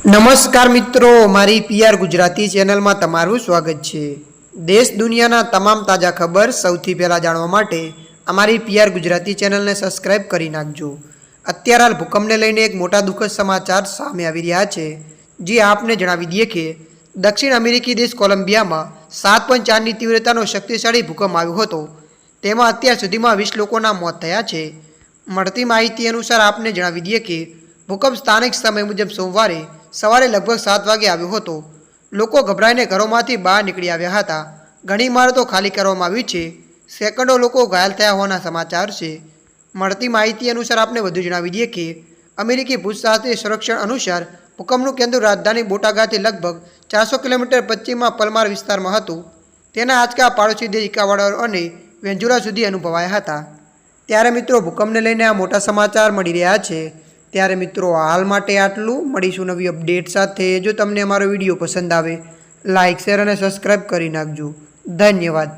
નમસ્કાર મિત્રો, મારી પીઆર ગુજરાતી ચેનલમાં તમારું સ્વાગત છે। દેશ દુનિયાના તમામ તાજા ખબર સૌથી પહેલાં જાણવા માટે અમારી પીઆર ગુજરાતી ચેનલને સબસ્ક્રાઇબ કરી નાખજો। અત્યારે હાલ ભૂકંપને લઈને એક મોટા દુઃખદ સમાચાર સામે આવી રહ્યા છે। જે આપને જણાવી દઈએ કે દક્ષિણ અમેરિકી દેશ કોલંબિયામાં 7.4ની તીવ્રતાનો શક્તિશાળી ભૂકંપ આવ્યો હતો। તેમાં અત્યાર સુધીમાં 20 લોકોના મોત થયા છે। મળતી માહિતી અનુસાર આપને જણાવી દઈએ કે ભૂકંપ સ્થાનિક સમય મુજબ સોમવારે સવારે લગભગ 7 વાગે આવ્યો હતો। લોકો ગભરાઈને ઘરોમાંથી બહાર નીકળી આવ્યા હતા। ઘણી ઇમારતો ખાલી કરવામાં આવી છે। સેંકડો લોકો ઘાયલ થયા હોવાના સમાચાર છે। મળતી માહિતી અનુસાર આપને વધુ જણાવી દઈએ કે અમેરિકી ભૂશાસ્ત્રીય સંરક્ષણ અનુસાર ભૂકંપનું કેન્દ્ર રાજધાની બોટાગાથી લગભગ 400 કિલોમીટર પશ્ચિમમાં પલમાર વિસ્તારમાં હતું। તેના આંચકા પાડોશી દેશ ઇક્વાડોર અને વેન્ઝુલા સુધી અનુભવાયા હતા। ત્યારે મિત્રો, ભૂકંપને લઈને આ મોટા સમાચાર મળી રહ્યા છે। ત્યારે મિત્રો, હાલ માટે આટલું। મળીશું નવી અપડેટ સાથે। જો તમને અમારો વિડીયો પસંદ આવે, લાઇક, શેર અને સબસ્ક્રાઈબ કરી નાખજો। ધન્યવાદ।